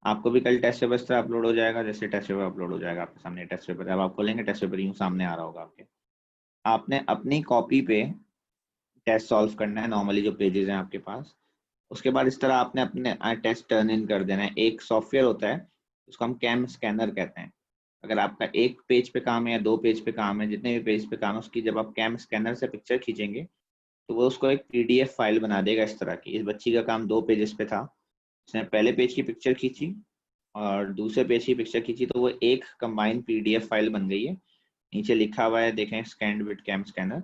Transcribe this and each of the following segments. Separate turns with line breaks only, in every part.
आपको भी कल टेस्ट पेपर इस तरह अपलोड हो जाएगा जैसे टेस्ट पेपर अपलोड हो जाएगा आपके सामने। टेस्ट पेपर जब आप खोलेंगे टेस्ट पेपर यूं सामने आ रहा होगा आपके। आपने अपनी कॉपी पे टेस्ट सॉल्व करना है, नॉर्मली जो पेजेस हैं आपके पास। उसके बाद इस तरह आपने अपने टेस्ट टर्न इन कर देना है। एक सॉफ्टवेयर होता है उसको हम कैम स्कैनर कहते हैं। अगर आपका एक पेज पे काम है या दो पेज पे काम है, जितने भी पेज पे काम है, उसकी जब आप कैम स्कैनर से पिक्चर खींचेंगे तो वो उसको एक पीडीएफ फाइल बना देगा इस तरह की। इस बच्ची का काम दो पेजेस पे था, उसने पहले पेज की पिक्चर खींची और दूसरे पेज की पिक्चर खींची, तो वो एक कंबाइंड पीडीएफ फाइल बन गई है। नीचे लिखा हुआ है देखें, स्कैन्ड विद कैम स्कैनर।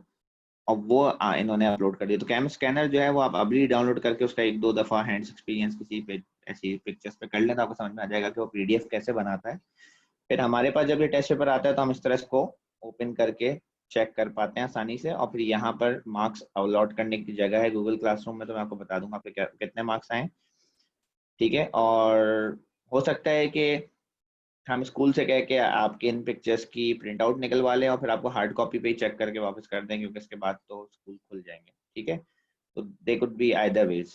और वो इन्होंने अपलोड कर दिया। तो कैम स्कैनर जो है वो आप अभी डाउनलोड करके उसका एक दो दफा हैंड्स एक्सपीरियंस किसी पे ऐसी पिक्चर्स पे कर लें तो आपको समझ में आ जाएगा कि वो पीडीएफ कैसे बनाता है। फिर हमारे पास जब ये टेस्ट पेपर आता है तो हम इस तरह इसको ओपन करके चेक कर पाते हैं आसानी से। और फिर यहाँ पर मार्क्स अपलोड करने की जगह है गूगल क्लासरूम में, तो मैं आपको बता दूंगा आपके कितने मार्क्स आए। ठीक है। और हो सकता है कि हम स्कूल से कह के आपके इन पिक्चर्स की प्रिंट आउट निकलवा लें और फिर आपको हार्ड कॉपी पे ही चेक करके वापस कर दें, क्योंकि इसके बाद तो स्कूल खुल जाएंगे। ठीक है। तो they could be either ways.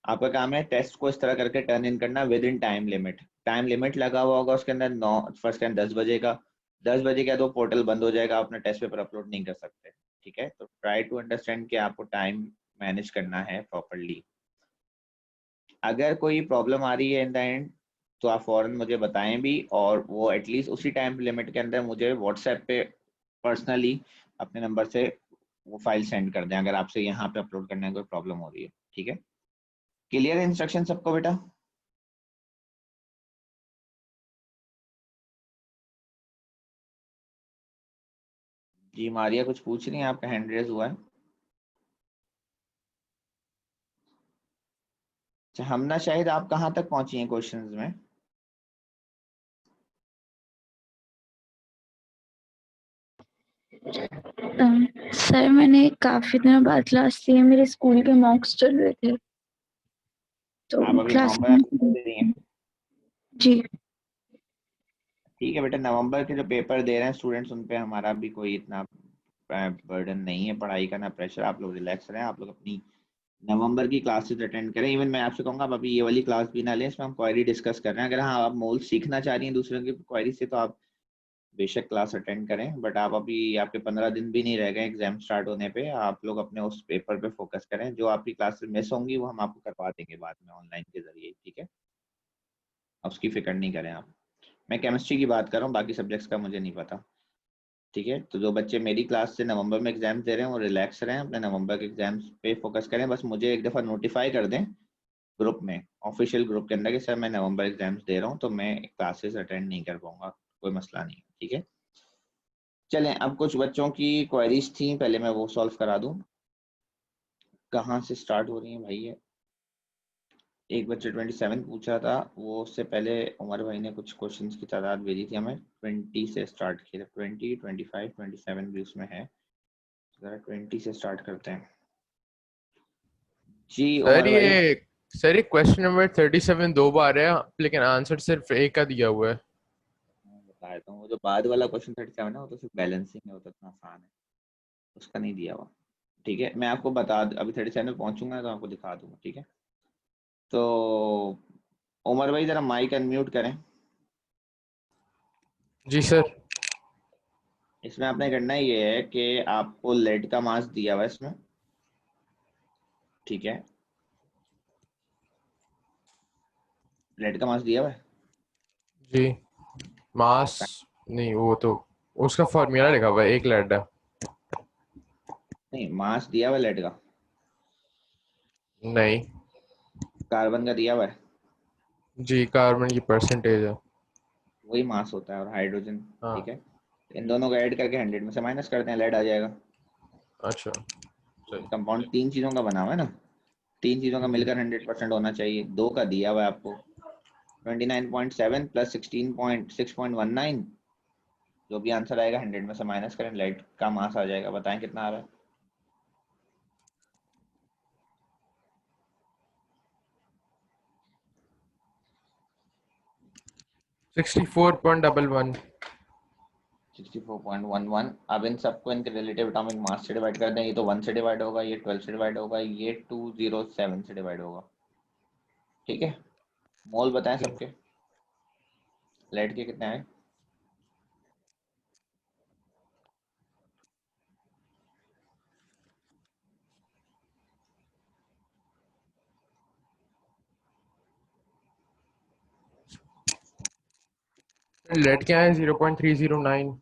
आपका काम है टेस्ट को इस तरह करके टर्न इन करना with in time limit. Time limit लगा हुआ होगा उसके अंदर, 9 फर्स्ट टाइम 10 बजे का। 10 बजे का तो पोर्टल बंद हो जाएगा, अपना टेस्ट पेपर अपलोड नहीं कर सकते। ठीक है। तो ट्राई टू अंडरस्टैंड कि आपको टाइम मैनेज करना है प्रॉपरली। अगर कोई प्रॉब्लम आ रही है इन द एंड तो आप फौरन मुझे बताएं भी, और वो एटलीस्ट उसी टाइम लिमिट के अंदर मुझे व्हाट्सएप पे पर्सनली अपने नंबर से वो फाइल सेंड कर दें, अगर आपसे यहाँ पे अपलोड करने में कोई प्रॉब्लम हो रही है। ठीक है। क्लियर इंस्ट्रक्शन सबको बेटा? जी मारिया कुछ पूछ रही है, आपका हैंड रेज हुआ है। अच्छा हमना शाहिद, आप कहाँ तक पहुंची हैं क्वेश्चंस में?
सर मैंने काफी दिनों बाद क्लास ली है, मेरे स्कूल के मॉक्स चल रहे थे तो
आप अभी
क्लास
नवंबर में पेपर
में।
दे रही हैं?
जी।
ठीक है बेटा, नवंबर के जो पेपर दे रहे हैं स्टूडेंट्स उन पे हमारा भी कोई इतना बर्डन नहीं है पढ़ाई का, ना प्रेशर। आप लोग रिलैक्स रहें, आप लोग अपनी नवंबर की क्लासेस अटेंड करें। इवन मैं आपसे कहूँगा आप अभी ये वाली क्लास भी ना लें, इसमें हम क्वेरी डिस्कस कर रहे हैं। अगर हाँ आप मोल सीखना चाह रही हैं दूसरों की क्वेरी से तो आप बेशक क्लास अटेंड करें, बट आप अभी आपके 15 दिन भी नहीं रह गए एग्जाम स्टार्ट होने पे। आप लोग अपने उस पेपर पे फोकस करें। जो आपकी क्लासेस मिस होंगी वो हम आपको करवा देंगे बाद में ऑनलाइन के जरिए। ठीक है। अब उसकी फिक्र नहीं करें आप। मैं केमिस्ट्री की बात कर रहा हूँ, बाकी सब्जेक्ट्स का मुझे नहीं पता। ठीक है। तो जो बच्चे मेरी क्लास से नवंबर में एग्जाम्स दे रहे हैं वो रिलैक्स रहें, अपने नवंबर के एग्जाम्स पे फोकस करें। बस मुझे एक दफ़ा नोटिफाई कर दें ग्रुप में, ऑफिशियल ग्रुप के अंदर, कि सर मैं नवंबर एग्जाम्स दे रहा हूँ तो मैं क्लासेस अटेंड नहीं कर पाऊंगा। कोई मसला नहीं है। ठीक है। चलें, अब कुछ बच्चों की क्वेरीज थी, पहले मैं वो सॉल्व करा दूं। कहाँ से स्टार्ट हो रही है भाई ये? एक बच्चे 27 पूछा था, वो उससे पहले उमर भाई ने कुछ क्वेश्चंस की तादाद भेजी थी हमें, 20 से स्टार्ट किया था। 20, 25, 27 भी उसमें है। जरा 20 से स्टार्ट करते हैं। जी
सर
उमर भाई।
ये सर ये क्वेश्चन नंबर 37 दो बार है लेकिन आंसर सिर्फ एक का दिया हुआ है।
मैं बता देता हूँ, वो जो बाद वाला क्वेश्चन 37 है वो तो सिर्फ बैलेंसिंग है, वो तो इतना आसान है, उसका नहीं दिया हुआ। ठीक है। मैं आपको बता अभी 37 में पहुंचूंगा तो आपको दिखा दूंगा। ठीक है। तो उमर भाई जरा माइक अनम्यूट करें।
जी सर।
इसमें आपने करना ये है कि आपको लेड का मास दिया हुआ है इसमें। ठीक है। लेड का मास दिया हुआ है।
जी मास नहीं, वो तो उसका फॉर्मूला लिखा हुआ है, एक लेड है।
नहीं, मास दिया हुआ है लेड का।
नहीं।
कार्बन का दिया हुआ है।
जी कार्बन की परसेंटेज है।
वही मास होता है, और हाइड्रोजन। ठीक
हाँ।
है। इन दोनों को ऐड करके 100 में से माइनस करते हैं, लेड आ जाएगा।
अच्छा सही।
कंपाउंड तीन चीजों का बना हुआ है ना, तीन चीजों का
जी
मिलकर 100% होना चाहिए। दो का दिया हुआ है आपको 29.7 प्लस 16.6.19। जो भी आंसर आएगा 100 में से माइनस करें, लाइट का मास आ जाएगा। बताएं कितना आ रहा है?
64.11।
64.11। अब इन सबको इनके रिलेटिव एटॉमिक मास से डिवाइड कर दें। ये तो 1 से डिवाइड होगा, ये 12 से डिवाइड होगा, ये 207 से डिवाइड होगा। ठीक है। मोल बताएं
जी
सबके। लेट के कितने आए?
लेट क्या है 0.309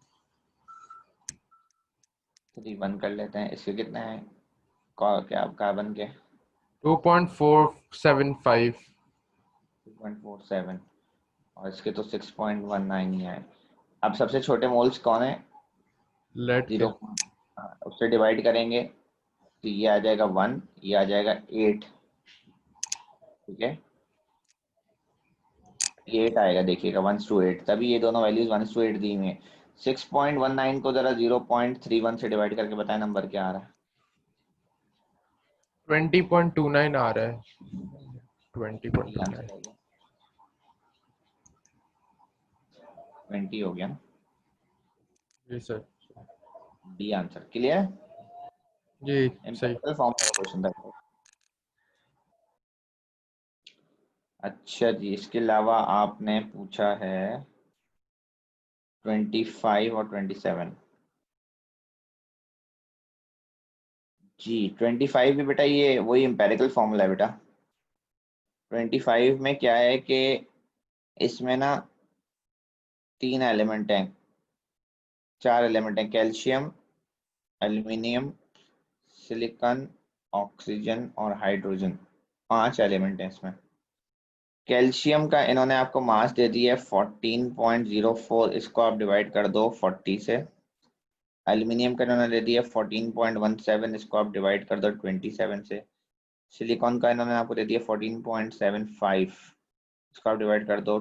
3 कर लेते हैं। इसके कितने हैं? क्या कार्बन के?
2.475
2.47 और इसके तो 6.19 ही है। अब सबसे छोटे मोल्स कौन है?
लेट के
0। उससे डिवाइड करेंगे तो ये आ जाएगा 1, ये आ जाएगा 8। ठीक है, ये 8 आएगा, देखिएगा 1:8, तभी ये दोनों वैल्यूज 1:8 दी हुई है। 6.19 को जरा 0.31 से डिवाइड करके बताएं नंबर क्या आ रहा है?
20.29 आ रहा है।
ये आंसर
20.29
हो गया, 20 हो गया ना।
जी सर।
The answer clear.
जी सही।
एम्पिरिकल फॉर्म का क्वेश्चन था। अच्छा जी, इसके अलावा आपने पूछा है 25 और 27। जी 25 भी बेटा ये वही एम्पेरिकल फॉर्मूला है बेटा। 25 में क्या है कि इसमें ना 3 एलिमेंट हैं, 4 एलिमेंट हैं, कैल्शियम, एल्यूमिनियम, सिलिकॉन, ऑक्सीजन और हाइड्रोजन। 5 एलिमेंट हैं इसमें। कैल्शियम का इन्होंने आपको मास दे दिया है 14.04, इसको आप डिवाइड कर दो 40 से। एल्यूमिनियम का इन्होंने दे दिया 14.17, इसको आप डिवाइड कर दो 27 से। सिलिकॉन का इन्होंने आपको दे दिया 14.75, इसको आप डिवाइड कर दो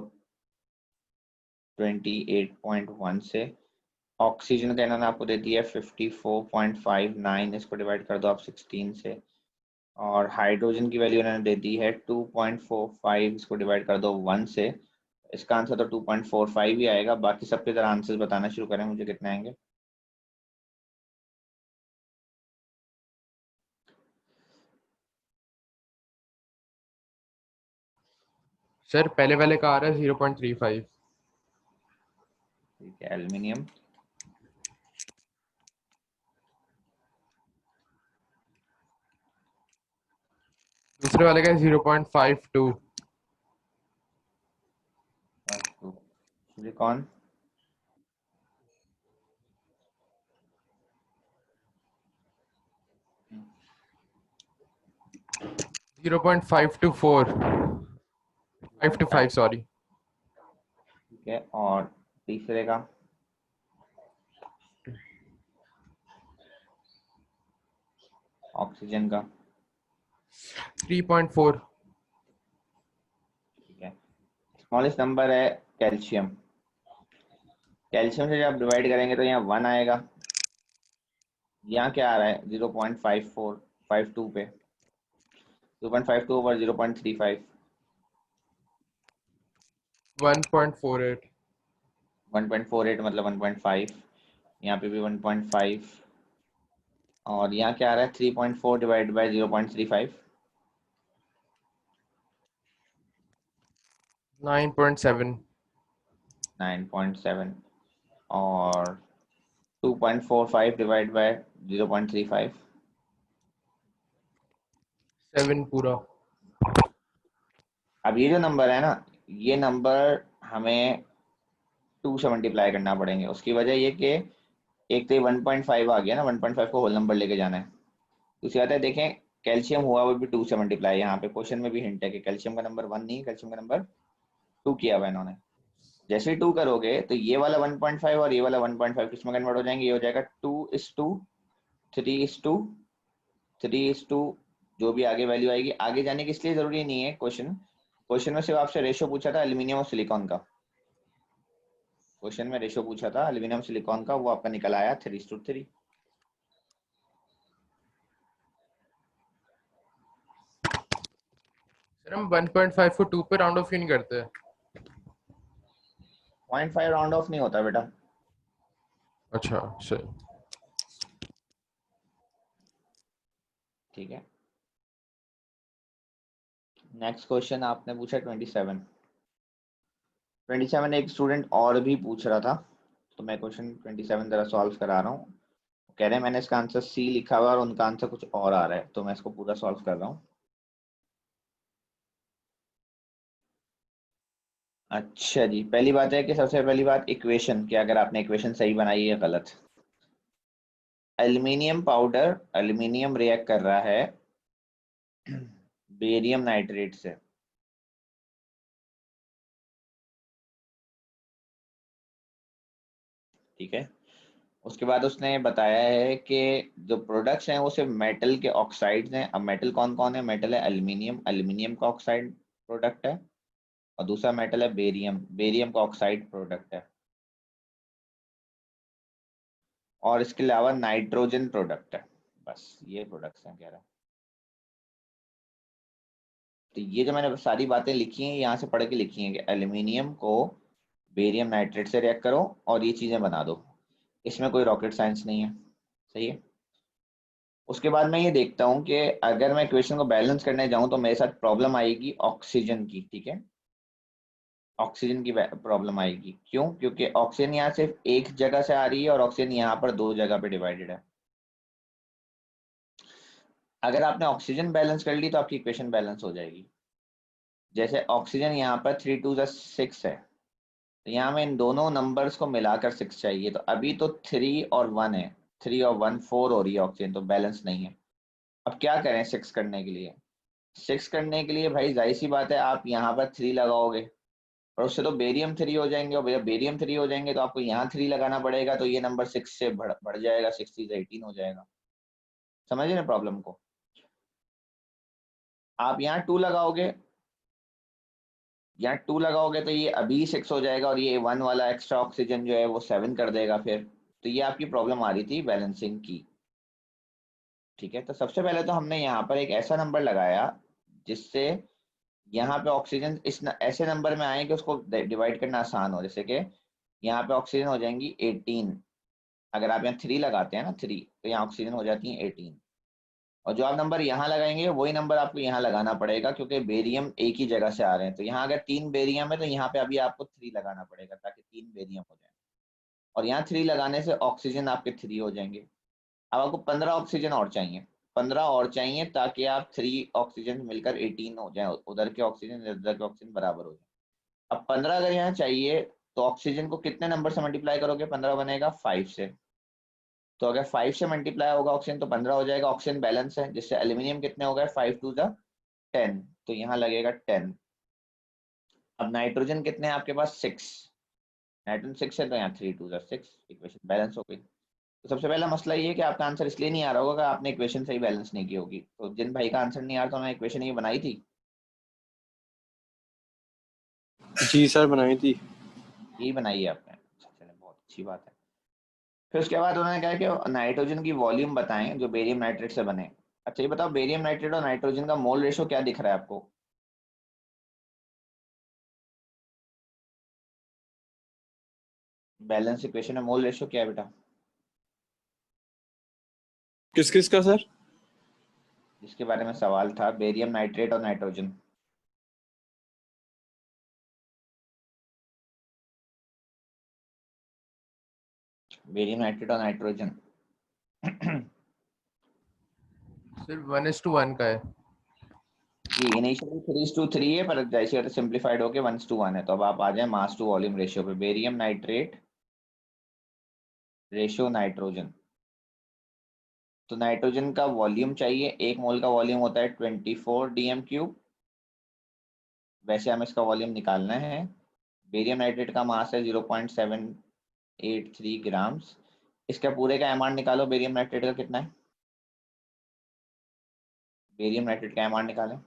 28.1 से। ऑक्सीजन का इन्होंने आपको दे दिया 54.59, इसको डिवाइड कर दो आप 16 से। और हाइड्रोजन की वैल्यू इन्होंने दे दी है 2.45, इसको डिवाइड कर दो 1 से। इसका आंसर तो 2.45 ही आएगा। बाकी सबके जरा आंसर्स बताना शुरू करें, मुझे कितने आएंगे?
सर पहले वाले का आ रहा है 0.35।
ठीक है, एल्यूमिनियम
दूसरे वाले का 0.52।
Silicon
0.524 525 sorry.
ठीक है, और तीसरे का? ऑक्सीजन का?
3.4।
ठीक है, स्मॉलेस्ट नंबर है कैल्शियम। कैल्शियम से जब आप डिवाइड करेंगे तो यहाँ 1 आएगा। यहाँ क्या आ रहा है? 0.5452 पे 0.52 ओवर 0.35,
1.48।
1.48 मतलब 1.5। यहाँ पे भी 1.5। और यहाँ क्या आ रहा है? 3.4 डिवाइड बाई 0.35,
9.7।
9.7। और 2.45 डिवाइड बाय 0.35,
7 पूरा।
अब ये जो नंबर है ना, ये नंबर हमें 2 से मल्टीप्लाई करना पड़ेंगे। उसकी वजह ये कि एक तो ये 1.5 आ गया ना, 1.5 को होल नंबर लेके जाना है। दूसरी बात है, देखें कैल्शियम हुआ वो भी 2 से मल्टीप्लाई। यहाँ पे क्वेश्चन में भी हिंट है कि कैल्शियम का नंबर 1 नहीं, कैल्शियम का नंबर 2 किया हुआ है इन्होंने। जैसे ही 2 करोगे तो ये वाला 1.5 और ये वाला 1.5 किसमें कन्वर्ट हो जाएंगे? ये हो जाएगा 2:2, 3:2, 3:2। जो भी आगे वैल्यू आएगी, आगे जाने की इसलिए जरूरी नहीं है। क्वेश्चन क्वेश्चन में सिर्फ आपसे रेशो पूछा था एल्यूमिनियम और सिलिकॉन का। क्वेश्चन में रेशो पूछा था एल्यूमिनियम सिलिकॉन का, वो आपका निकल आया 3:3।
सर हम 1.5 को 2 पे राउंड ऑफ क्यों नहीं करते?
0.5 राउंड ऑफ नहीं होता बेटा।
अच्छा सर।
ठीक है, नेक्स्ट क्वेश्चन आपने पूछा 27। 27 एक स्टूडेंट और भी पूछ रहा था, तो मैं क्वेश्चन 27 जरा सॉल्व करा रहा हूँ। कह रहे हैं मैंने इसका आंसर सी लिखा हुआ है और उनका आंसर कुछ और आ रहा है, तो मैं इसको पूरा सॉल्व कर रहा हूँ। अच्छा जी, पहली बात है कि सबसे पहली बात इक्वेशन कि अगर आपने इक्वेशन सही बनाई है गलत। एल्युमिनियम पाउडर, एल्युमिनियम रिएक्ट कर रहा है बेरियम नाइट्रेट से। ठीक है, उसके बाद उसने बताया है कि जो प्रोडक्ट्स हैं वो सिर्फ मेटल के ऑक्साइड्स हैं। अब मेटल कौन कौन है? मेटल है एल्युमिनियम, एल्युमिनियम का ऑक्साइड प्रोडक्ट है, और दूसरा मेटल है बेरियम, बेरियम का ऑक्साइड प्रोडक्ट है, और इसके अलावा नाइट्रोजन प्रोडक्ट है। बस ये प्रोडक्ट्स हैं कह रहा है। तो ये जो मैंने सारी बातें लिखी हैं यहाँ से पढ़ के लिखी हैं कि एल्युमिनियम को बेरियम नाइट्रेट से रिएक्ट करो और ये चीज़ें बना दो। इसमें कोई रॉकेट साइंस नहीं है, सही है। उसके बाद मैं ये देखता हूँ कि अगर मैं इक्वेशन को बैलेंस करने जाऊँ तो मेरे साथ प्रॉब्लम आएगी ऑक्सीजन की। ठीक है, ऑक्सीजन की प्रॉब्लम आएगी। क्यों? क्योंकि ऑक्सीजन यहाँ सिर्फ एक जगह से आ रही है और ऑक्सीजन यहाँ पर दो जगह पे डिवाइडेड है। अगर आपने ऑक्सीजन बैलेंस कर ली तो आपकी इक्वेशन बैलेंस हो जाएगी। जैसे ऑक्सीजन यहाँ पर 3 2 6 है, तो यहाँ में इन दोनों नंबर्स को मिलाकर 6 चाहिए। तो अभी तो 3 और 1 है, 3 और 1 4 हो रही है ऑक्सीजन, तो बैलेंस नहीं है। अब क्या करें 6 करने के लिए? 6 करने के लिए भाई जाहिर सी बात है आप यहाँ पर 3 लगाओगे और उससे तो बेरियम 3 हो जाएंगे, और जब बेरियम 3 हो जाएंगे तो आपको यहाँ 3 लगाना पड़ेगा, तो ये नंबर 6 से बढ़ जाएगा, 6 3 18 हो जाएगा। समझिए ना प्रॉब्लम को। आप यहाँ 2 लगाओगे, यहाँ 2 लगाओगे तो ये अभी 6 हो जाएगा, और ये 1 वाला एक्स्ट्रा ऑक्सीजन जो है वो 7 कर देगा फिर। तो ये आपकी प्रॉब्लम आ रही थी बैलेंसिंग की। ठीक है, तो सबसे पहले तो हमने यहाँ पर एक ऐसा नंबर लगाया जिससे यहाँ पे ऑक्सीजन ऐसे नंबर में आए कि उसको डिवाइड करना आसान हो। जैसे कि यहाँ पे ऑक्सीजन हो जाएंगी 18, अगर आप यहाँ 3 लगाते हैं ना 3, तो यहाँ ऑक्सीजन हो जाती है 18। और जो आप नंबर यहाँ लगाएंगे वही नंबर आपको यहाँ लगाना पड़ेगा, क्योंकि बेरियम एक ही जगह से आ रहे हैं। तो यहाँ अगर 3 बेरियम है तो यहाँ पे अभी आपको 3 लगाना पड़ेगा ताकि 3 बेरियम हो जाए, और यहाँ 3 लगाने से ऑक्सीजन आपके 3 हो जाएंगे। अब आपको 15 ऑक्सीजन और चाहिए, 15 और चाहिए ताकि आप 3 ऑक्सीजन मिलकर 18 हो जाए, उधर के ऑक्सीजन इधर के ऑक्सीजन बराबर हो जाए। अब 15 अगर यहाँ चाहिए तो ऑक्सीजन को कितने नंबर से मल्टीप्लाई करोगे? 15 बनेगा 5 से। तो अगर 5 से मल्टीप्लाई होगा ऑक्सीजन तो 15 हो जाएगा। ऑक्सीजन बैलेंस है, जिससे एल्यूमिनियम कितने हो गए? 5 2 10, तो यहाँ लगेगा 10। अब नाइट्रोजन कितने हैं आपके पास? 6, नाइट्रोजन 6 है तो यहाँ 3 2 6, इक्वेशन बैलेंस हो गई। तो सबसे पहला मसला ये है कि आपका आंसर इसलिए नहीं आ रहा होगा कि आपने इक्वेशन सही बैलेंस नहीं की होगी। तो जिन भाई का आंसर नहीं आ रहा था उन्होंने इक्वेशन ये बनाई थी,
जी सर बनाई थी।
यही बनाई है आपने। अच्छा, चलिए बहुत अच्छी बात है। फिर उसके बाद उन्होंने कहा कि नाइट्रोजन की वॉल्यूम बताएं जो बेरियम नाइट्रेट से बने। अच्छा ये बताओ, बेरियम नाइट्रेट और नाइट्रोजन का मोल रेशो क्या दिख रहा है आपको? बैलेंस इक्वेशन में मोल रेशो क्या है बेटा?
किस किस का सर?
जिसके बारे में सवाल था, बेरियम नाइट्रेट और नाइट्रोजन। बेरियम नाइट्रेट और नाइट्रोजन
सिर्फ 1:1 का है।
जी इनिशियली 3:3 है, पर जैसे सिंप्लीफाइड होके 1:1 है। तो अब आप आ जाए मास टू वॉल्यूम रेशियो पे, बेरियम नाइट्रेट रेशियो नाइट्रोजन। तो नाइट्रोजन का वॉल्यूम चाहिए, 1 मोल का वॉल्यूम होता है 24 dm³। वैसे हमें इसका वॉल्यूम निकालना है। बेरियम नाइट्रेट का मास है 0.783 ग्राम्स। इसका पूरे का एमआर निकालो, बेरियम नाइट्रेट का कितना है? बेरियम नाइट्रेट का एमआर निकालें।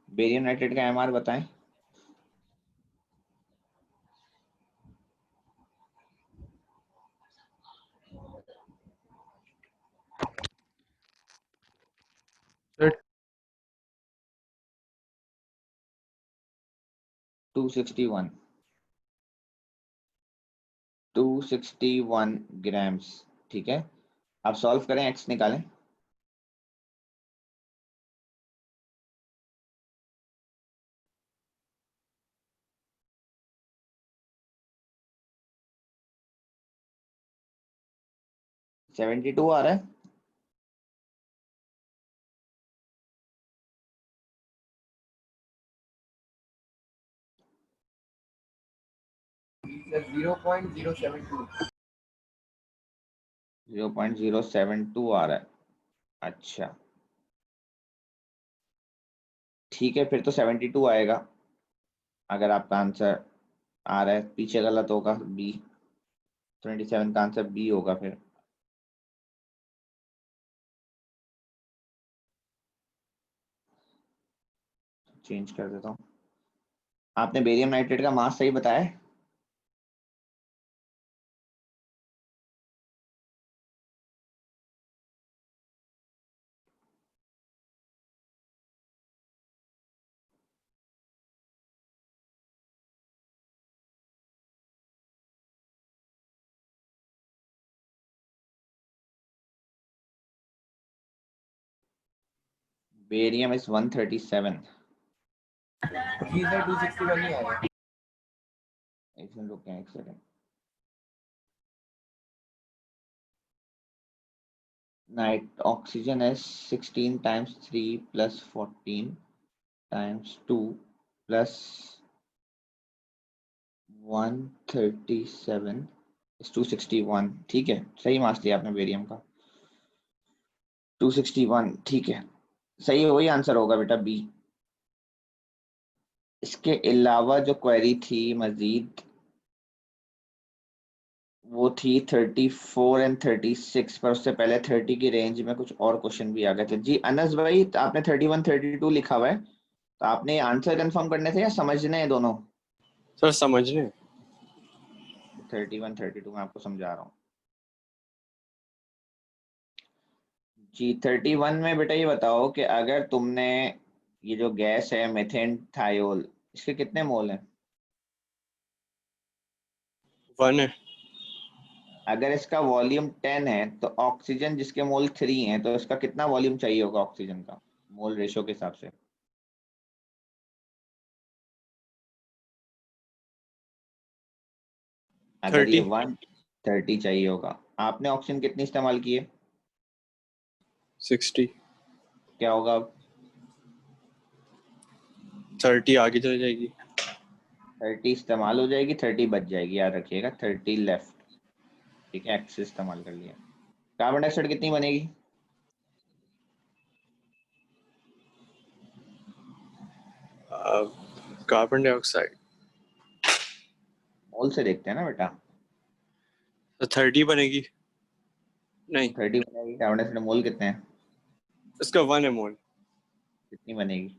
बेरियम नाइट्रेट का एमआर बताएं।
Sir
261 261 grams. ठीक है, आप सॉल्व करें, एक्स निकालें। 72 आ रहा है।
सर 0.072
0.072 आ रहा है। अच्छा ठीक है, फिर तो 72 आएगा अगर आपका आंसर आ रहा है। पीछे गलत होगा, बी। 27 का आंसर बी होगा फिर। चेंज कर देता हूँ। आपने बेरियम नाइट्रेट का मास सही बताया है? Barium is 137।
जी सर 261 ही आया।
एक सेकंड रुकें, एक second. Night oxygen is 16 times 3 plus 14 times 2 plus 137 is 261। ठीक है, सही मास लिया आपने बेरियम का। 261 ठीक है, सही है, वही आंसर होगा बेटा, बी। इसके अलावा जो क्वेरी थी मजीद, वो थी 34 एंड 36, पर उससे पहले 30 की रेंज में कुछ और क्वेश्चन भी आ गए थे। जी अनस भाई, तो आपने 31 32 लिखा हुआ है, तो आपने आंसर कंफर्म करने थे या समझने हैं दोनों?
सर समझने।
31 32 मैं आपको समझा रहा हूँ। जी 31 में बेटा ये बताओ कि अगर तुमने ये जो गैस है मेथेन थायोल, इसके कितने मोल हैं?
1 है।
अगर इसका वॉल्यूम 10 है तो ऑक्सीजन जिसके मोल 3 हैं, तो इसका कितना वॉल्यूम चाहिए होगा ऑक्सीजन का मोल रेशो के हिसाब से? अगर ये
30।
130 चाहिए होगा। आपने ऑक्सीजन कितनी इस्तेमाल की है?
60।
क्या होगा अब?
30 आगे चली जाएगी।
30 इस्तेमाल हो जाएगी, 30 बच जाएगी, याद रखिएगा, 30 लेफ्ट। ठीक है, एक्स इस्तेमाल कर लिया। कार्बन डाइऑक्साइड कितनी बनेगी?
कार्बन डाइऑक्साइड
मोल से देखते हैं ना बेटा।
तो 30 बनेगी। नहीं,
30 बनेगी। कार्बन डाइऑक्साइड मोल कितने हैं?
इसका 1 है मोल।
कितनी बनेगी?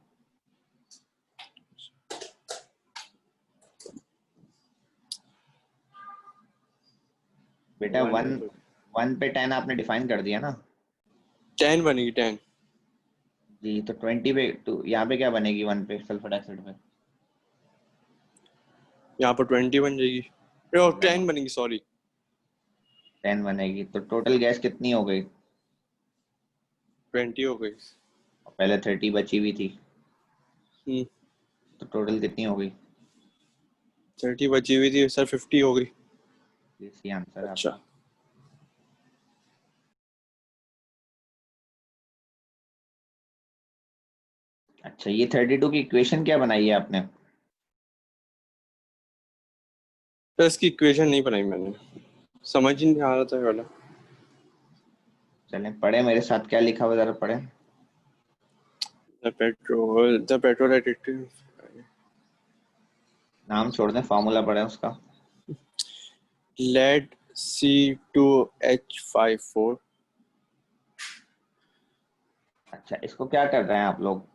बेटा 1 1 पे 10 आपने डिफाइन कर दिया ना।
10 बनेगी 10।
जी तो 20 पे यहाँ पे क्या बनेगी 1 पे सल्फर डाइऑक्साइड पे?
यहाँ पर 20 बन जाएगी। 10 बनेगी, सॉरी।
10 बनेगी, तो टोटल गैस कितनी हो गई?
20 हो गई।
पहले 30 बची हुई थी,
हम्म,
तो टोटल कितनी हो गई?
30 बची हुई थी सर, 50 हो गई।
इसी आंसर है
अच्छा।
आपका। अच्छा, ये 32 की इक्वेशन क्या बनाई है आपने?
तो इसकी इक्वेशन नहीं बनाई मैंने, समझ ही नहीं आ रहा था ये वाला।
चलें पढ़े मेरे साथ, क्या लिखा हुआ जरा पढ़े।
The petrol additive.
नाम छोड़ दें, फार्मूला पढ़े उसका।
Lead C2H54।
अच्छा, इसको क्या कर रहे हैं आप लोग?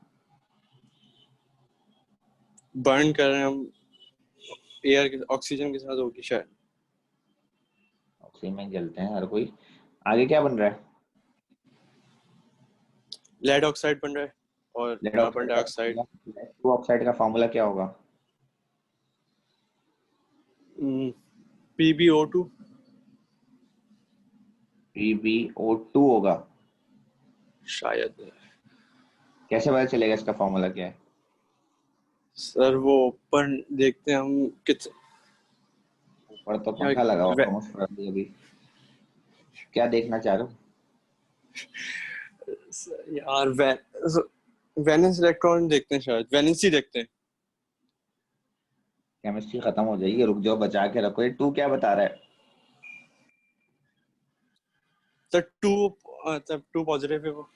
बर्न कर रहे हैं हम, एयर के ऑक्सीजन के साथ होगी शायद।
ऑक्सीजन में जलते हैं हर कोई। आगे क्या बन रहा है?
लेड ऑक्साइड बन रहा है और
लेड
कार्बन
ऑक्साइड का
डाइऑक्साइड।
फार्मूला, लेड ऑक्साइड का फार्मूला क्या होगा?
PbO2।
PbO2 होगा।
शायद।
कैसे पता चलेगा इसका फार्मूला क्या है?
सर वो ऊपर देखते हैं हम कित
ऊपर तो
क्या
पंखा लगा होगा
वे-
मोस्ट प्रोबेबली अभी। क्या देखना चाह रहे हो?
यार वैलेंस इलेक्ट्रॉन देखते हैं, शायद वैलेंसी देखते हैं।
केमिस्ट्री खत्म हो जाएगी, रुक जाओ, बचा के रखो। ये टू क्या बता रहा है?
तो टू पॉजिटिव है वो।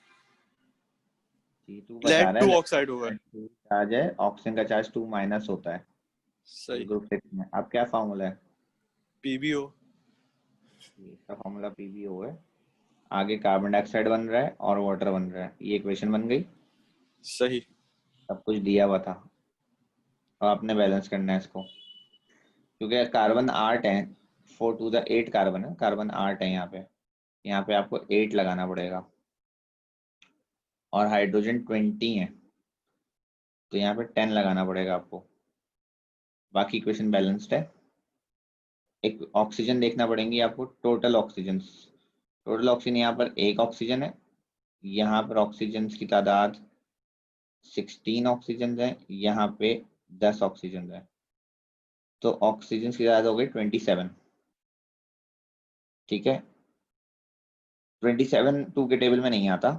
टू बता
लेड
रहा
टू
है,
ऑक्साइड होगा।
टू चार्ज है, ऑक्सीजन का चार्ज 2 माइनस होता है
सही।
ग्रुप 6 में। अब क्या फॉर्मूला है?
पीबीओ।
इसका फॉर्मूला PbO है। आगे कार्बन डाइऑक्साइड बन रहा है और वाटर बन रहा है, ये इक्वेशन बन गई।
सही।
सब कुछ दिया हुआ था, और आपने बैलेंस करना है इसको, क्योंकि कार्बन 8 है, 4 टू द 8 कार्बन है, कार्बन 8 है यहाँ पे आपको 8 लगाना पड़ेगा, और हाइड्रोजन 20 है, तो यहाँ पे 10 लगाना पड़ेगा आपको। बाकी इक्वेशन बैलेंस्ड है। एक ऑक्सीजन देखना पड़ेंगी आपको, टोटल ऑक्सीजन। टोटल ऑक्सीजन यहाँ पर एक ऑक्सीजन है, यहाँ पर ऑक्सीजन की तादाद 16 ऑक्सीजन है, यहाँ पे 10 ऑक्सीजन है, तो ऑक्सीजन की तादाद हो गई 27। ठीक है, 27 टू के टेबल में नहीं आता,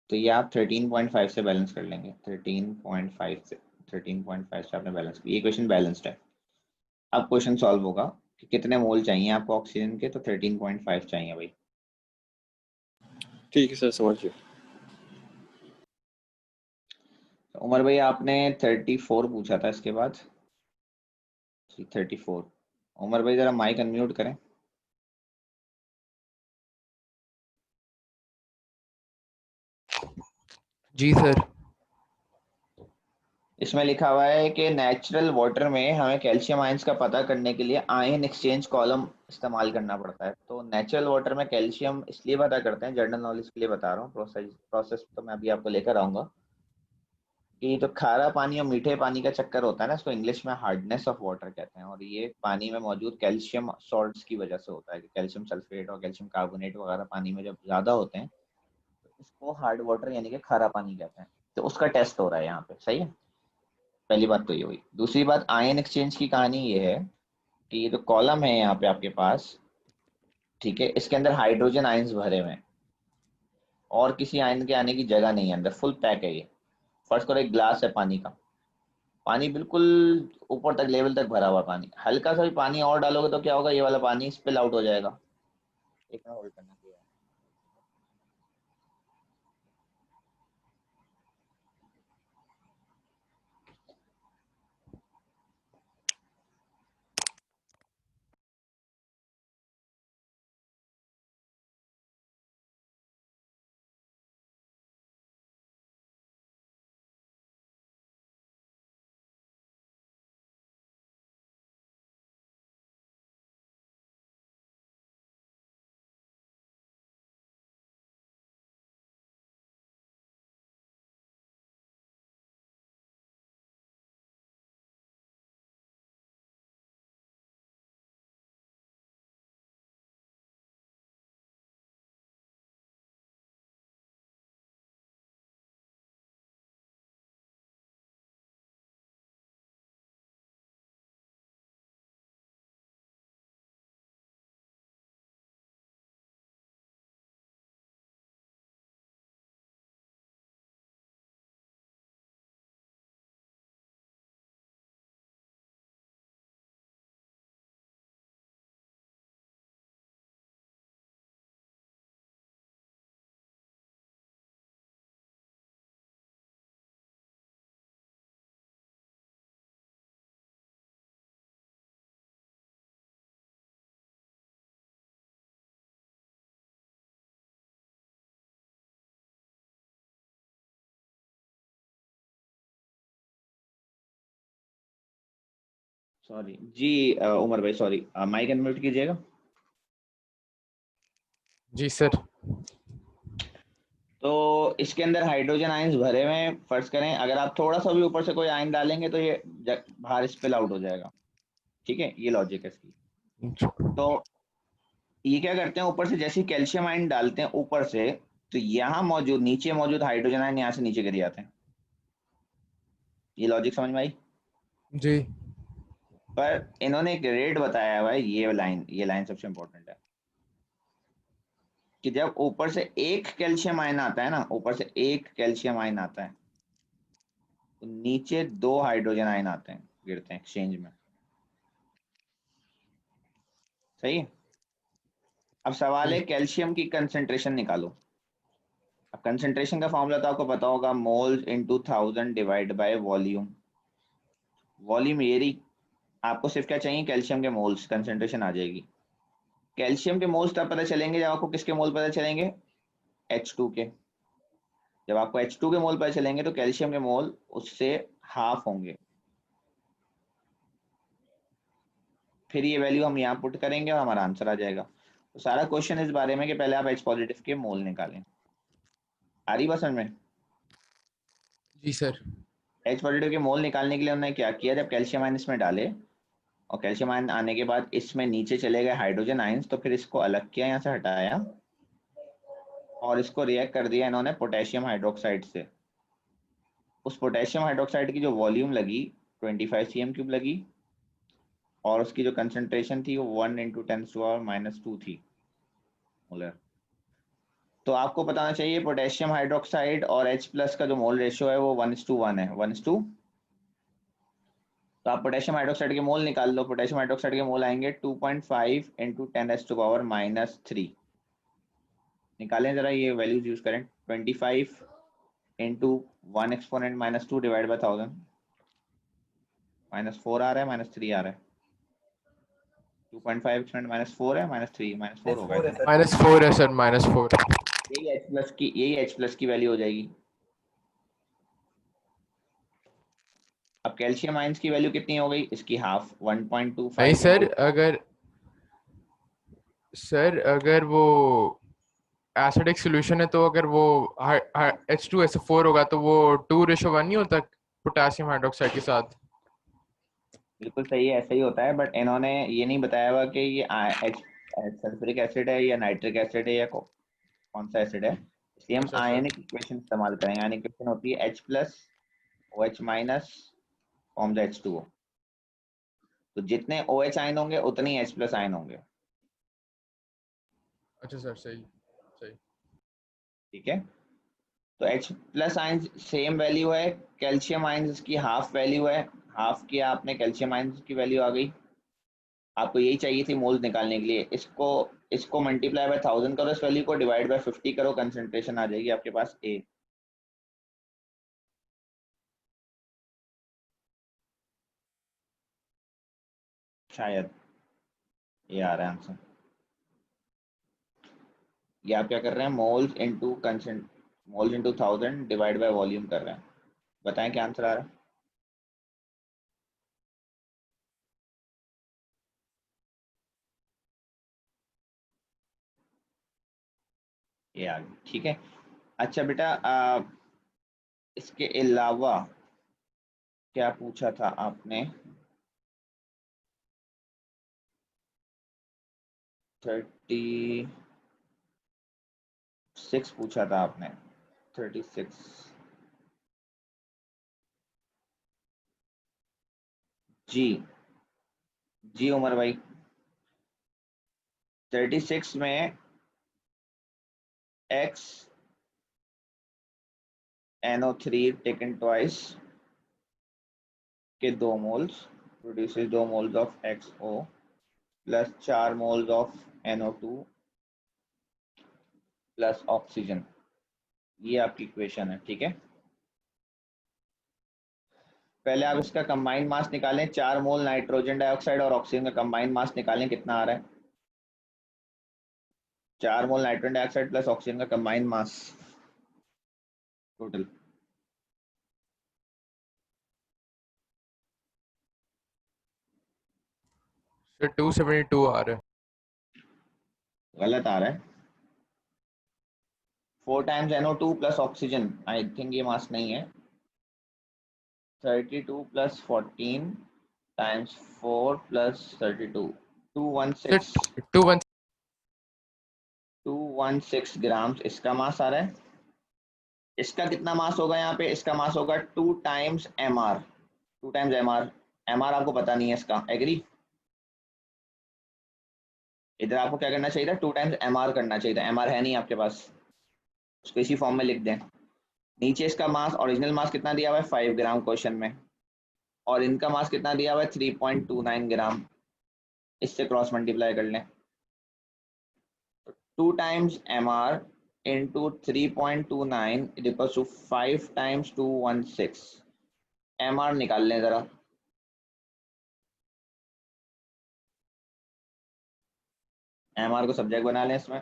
तो ये आप 13.5 से बैलेंस कर लेंगे। 13.5 से आपने बैलेंस किया, ये क्वेश्चन बैलेंस्ड है। अब क्वेश्चन सॉल्व होगा कि कितने मोल चाहिए आपको ऑक्सीजन के, तो 13.5 चाहिए भाई।
ठीक है सर, समझ गया।
उमर भाई आपने 34 पूछा था, इसके बाद 34। उमर भाई जरा माइक अनम्यूट करें।
जी सर।
इसमें लिखा हुआ है कि नेचुरल वाटर में हमें कैल्शियम आयंस का पता करने के लिए आयन एक्सचेंज कॉलम इस्तेमाल करना पड़ता है। तो नेचुरल वाटर में कैल्शियम इसलिए पता करते हैं, जनरल नॉलेज के लिए बता रहा हूँ, प्रोसेस तो मैं अभी आपको लेकर आऊंगा, कि तो खारा पानी और मीठे पानी का चक्कर होता है ना, इसको इंग्लिश में हार्डनेस ऑफ वाटर कहते हैं, और ये पानी में मौजूद कैल्शियम सॉल्ट्स की वजह से होता है, कि कैल्शियम सल्फेट और कैल्शियम कार्बोनेट वगैरह पानी में जब ज्यादा होते हैं तो इसको हार्ड वाटर यानी कि खारा पानी कहते हैं। तो उसका टेस्ट हो रहा है यहाँ पे, सही है। पहली बात तो ये हुई। दूसरी बात, आयन एक्सचेंज की कहानी ये है कि ये जो कॉलम है यहाँ पे आपके पास, ठीक है, इसके अंदर हाइड्रोजन आयंस भरे हुए हैं, और किसी आयन के आने की जगह नहीं है, अंदर फुल पैक है ये। फर्स्ट करो, एक ग्लास है पानी का, पानी बिल्कुल ऊपर तक, लेवल तक भरा हुआ पानी, हल्का सा भी पानी और डालोगे तो क्या होगा, ये वाला पानी स्पिल आउट हो जाएगा। एक मिनट होल्ड करना चाहिए। सॉरी जी, उमर भाई सॉरी, माइक अनम्यूट कीजिएगा।
जी सर।
तो इसके अंदर हाइड्रोजन आयंस भरे हुए हैं, फर्ज करें अगर आप थोड़ा सा भी ऊपर से कोई आयन डालेंगे तो ये बाहर स्पिल आउट हो जाएगा। ठीक है, ये लॉजिक है इसकी। तो ये क्या करते हैं, ऊपर से जैसे कैल्शियम आयन डालते हैं ऊपर से, तो यहाँ मौजूद, नीचे मौजूद हाइड्रोजन आयन यहाँ से नीचे गिर जाते हैं। ये लॉजिक समझ में आई?
जी।
पर इन्होंने एक रेट बताया हुआ है, ये लाइन सबसे इंपॉर्टेंट है। कि जब ऊपर से एक कैल्शियम आयन आता है ना, ऊपर से एक कैल्शियम आयन आता है तो नीचे 2 हाइड्रोजन आयन आते हैं, गिरते हैं एक्सचेंज में। सही है। अब सवाल है कैल्शियम की कंसेंट्रेशन निकालो। अब कंसेंट्रेशन का फॉर्मूला तो आपको पता होगा, moles into 1000 divide by volume. Volume एरी, आपको सिर्फ क्या चाहिए, कैल्शियम के मोल्स, कंसेंट्रेशन आ जाएगी। कैल्शियम के मोल्स तब पता चलेंगे जब आपको किसके मोल पता चलेंगे, H2 के। जब आपको H2 के मोल पता चलेंगे तो कैल्शियम के मोल उससे हाफ होंगे। फिर ये वैल्यू हम यहाँ पुट करेंगे और हमारा आंसर आ जाएगा। तो सारा क्वेश्चन इस बारे में कि पहले आप H पॉजिटिव के मोल निकालें। आ रही बात समझ में?
जी सर।
H पॉजिटिव के मोल निकालने के लिए उन्होंने क्या किया, जब कैल्शियम आयन इसमें डाले और कैल्शियम आयन आने के बाद इसमें नीचे चले गए हाइड्रोजन आयंस, तो फिर इसको अलग किया, यहाँ से हटाया और इसको रिएक्ट कर दिया इन्होंने पोटेशियम हाइड्रोक्साइड से। उस पोटेशियम हाइड्रोक्साइड की जो वॉल्यूम लगी 25 cm³ लगी और उसकी जो कंसंट्रेशन थी वो 1 × 10⁻⁻² थी मोलर। तो आपको पता होना चाहिए पोटेशियम हाइड्रोक्साइड और H+ का जो मोल रेशियो है वो 1:1 है, 1:2। तो आप पोटेशियम हाइड्रोक्साइड के मोल निकाल लो। पोटेशियम हाइड्रोक्साइड के मोल आएंगे 2.5 × 10⁻³ निकालें जरा, ये वैल्यूज यूज करें। 25 × 1 exponent -2 डिवाइड बाय 1000, -4 आ रहा है, -3 आ रहा है। 2.5 exponent -4 है, -3 -4 होगा।
-4 है सर, -4।
यही H+ की वैल्यू हो जाएगी। अब कैल्शियम आयंस की वैल्यू कितनी हो गई, इसकी हाफ 1.25।
नहीं सर, अगर वो एसिडिक सॉल्यूशन है तो अगर वो H2SO4 होगा तो वो 2:1 नहीं होता पोटेशियम हाइड्रोक्साइड के साथ?
बिल्कुल सही है, ऐसा ही होता है, बट इन्होंने ये नहीं बताया हुआ कि ये सल्फ्यूरिक एसिड है या नाइट्रिक एसिड है या कौन सा एसिड है। इसलिए हम
अच्छा सर।
आयनिक इक्वेशन इस्तेमाल करेंगे। आयनिक इक्वेशन होती है H+ OH- फॉर्म्स H2O। तो जितने OH आयन होंगे उतने ही H+ आयन होंगे।
अच्छा सर, सही।
ठीक है। तो H+ आयन सेम वैल्यू है, कैल्शियम आयन की हाफ वैल्यू है। हाफ किया आपने, कैल्शियम आयन की वैल्यू आ गई। आपको यही चाहिए थी मोल्स निकालने के लिए। इसको मल्टीप्लाई बाय 1000 करो, इस वैल्यू को डिवाइड बाय 50 करो, कंसंट्रेशन आ जाएगी आपके पास A। शायद ये आ रहा है आंसर। ये आप क्या कर रहे हैं, moles into 1000 divide by volume कर रहे हैं। बताएं क्या आंसर आ रहा है। ये आ गया, ठीक है। अच्छा बेटा, इसके अलावा क्या पूछा था आपने, 36 पूछा था आपने, 36। जी उमर भाई, 36 में XNO3 टेकन ट्वाइस के 2 moles produces 2 moles of XO plus 4 moles of NO2 plus oxygen. ये आपकी इक्वेशन है, ठीक है। पहले आप इसका कंबाइंड मास निकालें, 4 मोल नाइट्रोजन डाइऑक्साइड और ऑक्सीजन का कंबाइंड मास निकालें, कितना आ रहा है। 4 mole nitrogen dioxide plus oxygen का कंबाइंड मास टोटल।
सर 272 आ रहा है।
गलत आ रहा है। 4 times NO2 plus oxygen, I think ये मास नहीं है। 32 plus 14 times 4 plus 32, 216
sir
216 grams इसका मास आ रहा है। इसका कितना मास होगा यहाँ पे, इसका मास होगा 2 times MR। 2 times MR। MR आपको पता नहीं है इसका, एग्री। इधर आपको क्या करना चाहिए था, 2 टाइम्स MR करना चाहिए था, MR है नहीं आपके पास, उसको इसी फॉर्म में लिख दें। नीचे इसका मास, ओरिजिनल मास कितना दिया हुआ है 5 ग्राम क्वेश्चन में, और इनका मास कितना दिया हुआ है 3.29 ग्राम, इससे क्रॉस मल्टीप्लाई कर लें। 2 times MR into 3.29 is equals to 5 times 216। MR निकाल लें जरा, MR को सब्जेक्ट बना लें इसमें।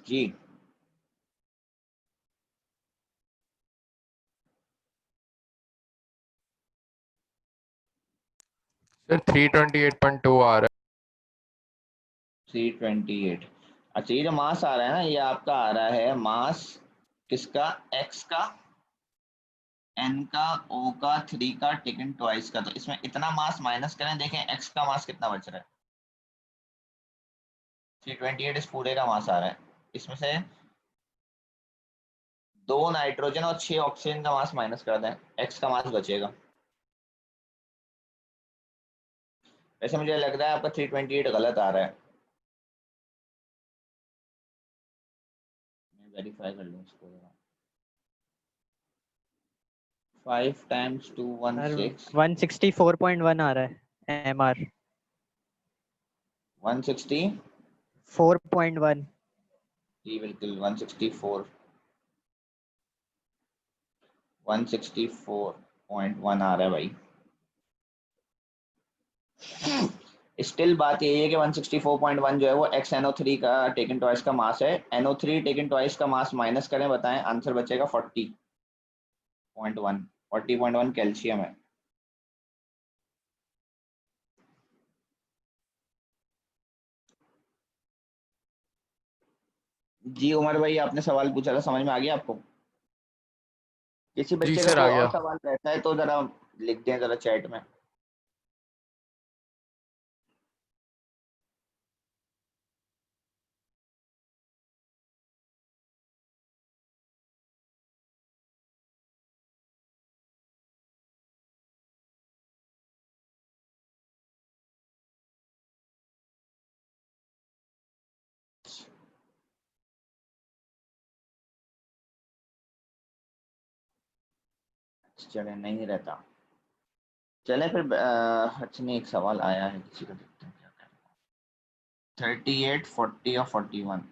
जी
सर 328.2 आ रहा
328। अच्छा, ये जो मास आ रहा है ना, ये आपका आ रहा है मास किसका, x का, n का, o का, 3 का, टेकन ट्वाइस का। तो इसमें इतना मास माइनस करें, देखें x का मास कितना बच रहा है, 328 इस पूरे का मास आ रहा है। इसमें से 2 नाइट्रोजन और 6 ऑक्सीजन का मास माइनस कर दें, x का मास बचेगा। वैसे मुझे लग रहा है आपका 328 गलत आ रहा है, मैं वेरीफाई कर लूँ इसको जरा। 5 टाइम्स 216
164.1 आ रहा है MR
160,
4.1।
जी बिल्कुल 164, 164.1 आ रहा है भाई। स्टिल बात यही है कि 164.1 जो है वो XNO3 का टेकन ट्वाइस का मास है। NO3 टेकन ट्वाइस का मास माइनस करें, बताएं, आंसर बचेगा 40.1। 40.1 कैल्शियम है। जी उमर भाई, आपने सवाल पूछा था, समझ में आ गया आपको? किसी
जी
बच्चे का
सर,
कोई
आ
और
गया।
सवाल रहता है तो जरा लिख दें जरा चैट में। चले नहीं रहता, चले फिर अच्छा नहीं, एक सवाल आया है किसी को, देखते हैं क्या करें। 38, 40 और 41।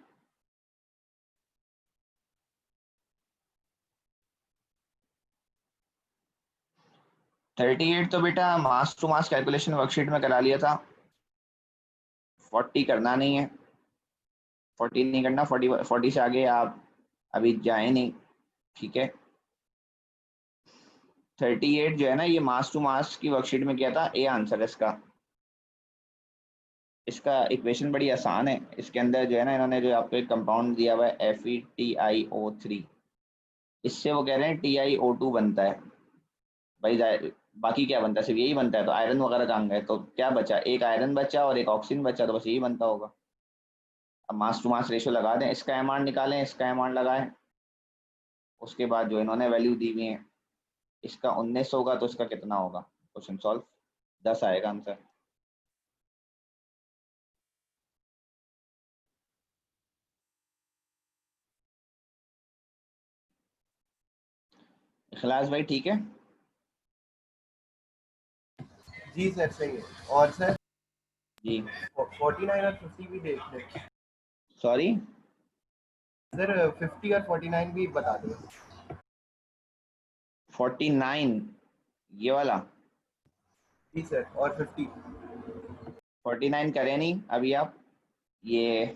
38 तो बेटा मास टू मास कैलकुलेशन वर्कशीट में करा लिया था, 40 करना नहीं है, 40 नहीं करना, 40 से आगे आप अभी जाए नहीं, ठीक है। 38 जो है ना, ये मास टू मास की वर्कशीट में किया था, ये आंसर है इसका। इसका इक्वेशन बड़ी आसान है, इसके अंदर जो है ना, इन्होंने जो आपको एक कंपाउंड दिया हुआ है FeTiO3, इससे वो कह रहे हैं TiO2 बनता है। भाई बाकी क्या बनता है, सिर्फ यही बनता है, तो आयरन वगैरह कहाँ गए, तो क्या बचा, एक आयरन बचा और एक ऑक्सीजन बचा, तो बस यही बनता होगा। अब मास टू मास रेशियो लगा दें, इसका MR निकालें, इसका MR लगाएं, उसके बाद जो इन्होंने वैल्यू दी हुई है, इसका 19 होगा तो इसका कितना होगा, क्वेश्चन सॉल्व, 10 आएगा आंसर। इखलास भाई ठीक है?
जी सर सही है। और सर
जी
49 और 50 भी देख लें
सॉरी,
सर, 50 और 49 भी बता दो।
49 ये वाला,
जी सर, और 50।
49 करें नहीं अभी आप, ये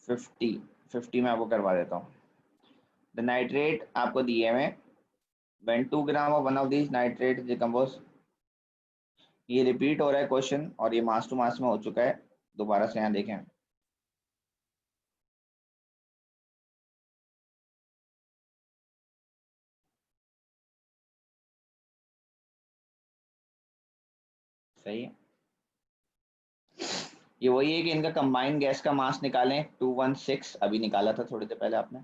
फिफ्टी में आपको करवा देता हूँ। द नाइट्रेट आपको दिए हुए, when 2 gram of one of these nitrates decompose, ये रिपीट हो रहा है क्वेश्चन और ये मास टू मास में हो चुका है। दोबारा से यहाँ देखें, सही है। ये वही है कि इनका कंबाइंड गैस का मास निकालें 216, अभी निकाला था थोड़ी देर पहले आपने।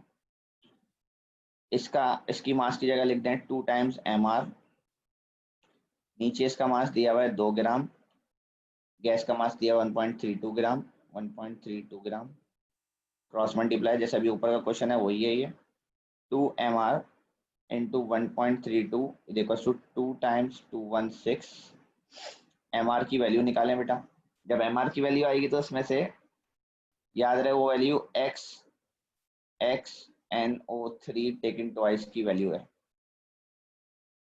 इसकी मास की जगह लिख दें 2 टाइम्स mr। नीचे इसका मास दिया हुआ है 2 ग्राम, गैस का मास दिया 1.32 ग्राम, 1.32 ग्राम क्रॉस मल्टीप्लाई जैसे अभी ऊपर का क्वेश्चन है वही है ये। 2 mr इंटू 1.32 देखो 2 टाइम्स 216। mr की वैल्यू निकालें बेटा। जब mr की वैल्यू आएगी तो उसमें से याद रहे वो value x NO3 taken twice की वैल्यू है,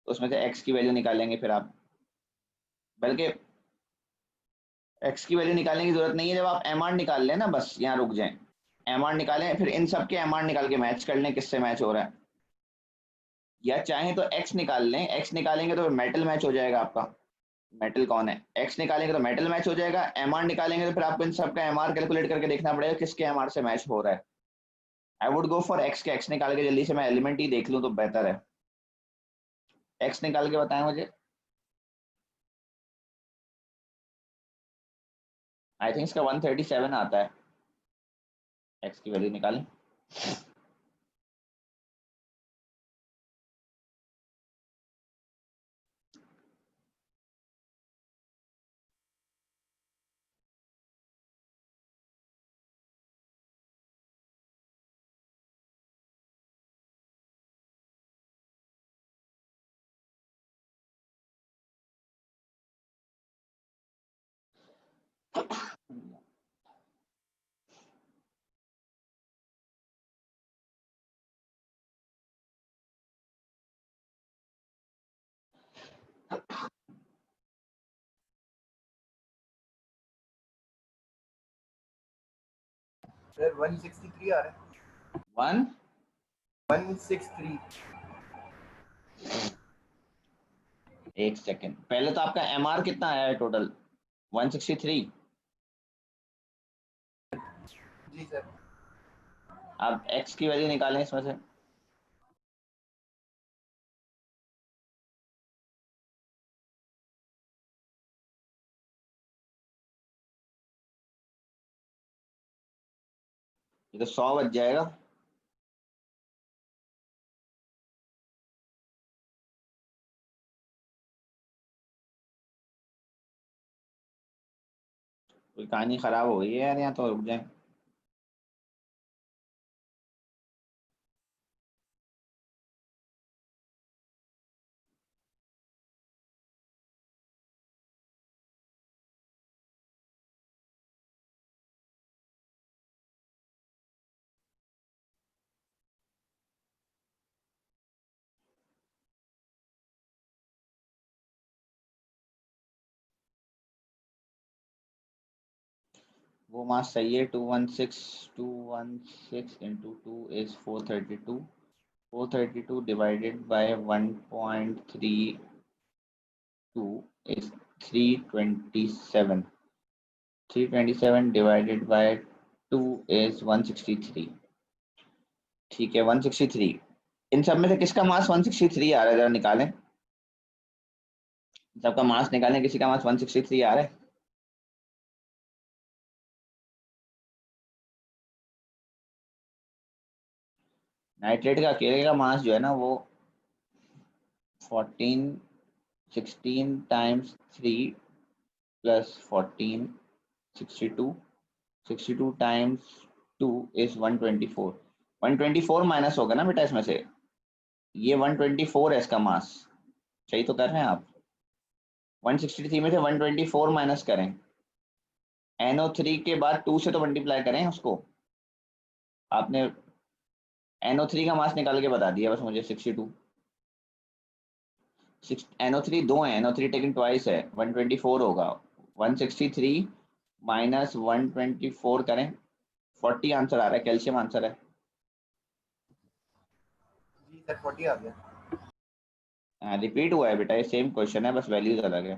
तो उसमें से x की वैल्यू निकालेंगे फिर आप, बल्कि x की वैल्यू निकालने की जरूरत नहीं है, जब आप mr निकाल लें ना बस यहाँ रुक जाएं, mr निकालें फिर इन सब के mr निकाल के मैच कर लें किससे मैच हो रहा है, या चाहें तो x निकाल लें, x निकालेंगे तो मेटल मैच हो जाएगा आपका। मेटल कौन है, x निकालेंगे तो मेटल मैच हो जाएगा, mr निकालेंगे तो फिर आपको इन सब का mr कैलकुलेट करके देखना पड़ेगा किसके mr से मैच हो रहा है। I would go for x के, x निकाल के जल्दी से मैं एलिमेंट ही देख लूं तो बेहतर है। x निकाल के बताएं मुझे। आई थिंक इसका 137 आता है। x की वैल्यू निकालें।
सर 163 आ रहा है। 163।
एक सेकेंड, पहले तो आपका mr कितना आया है टोटल 163।
जी सर।
आप x की वैल्यू निकालें इसमें से। ये तो 100 बच जाएगा। कोई कहानी खराब हो गई है यार, यहाँ तो रुक जाए। वो मास सही है 216 into 2 is 432। 432 divided by 1.32 is 327। 327 divided by 2 is 163। ठीक है 163। इन सब में से किसका मास 163 आ रहा है, जरा निकालें। सबका मास निकालें, किसी का मास 163 आ रहा है। नाइट्रेट का अकेले का मास जो है ना वो 16 times 3 plus 14 62 times 2 is 124। 124 minus होगा ना बेटा इसमें से, ये 124 है इसका मास। सही तो कर रहे हैं आप। 163 में से 124 माइनस करें, NO3 के बाद 2 से तो मल्टीप्लाई करें उसको। आपने NO3 का मास निकाल के बता दिया बस मुझे 62। NO3 दो है, NO3 टेकन ट्वाइस है, 124 होगा। 163 माइनस 124 करें, 40 आंसर आ रहा है, कैल्शियम आंसर है।
जी सर 40 आ गया।
रिपीट हुआ है बेटा, ये सेम क्वेश्चन है बस वैल्यूज अलग है।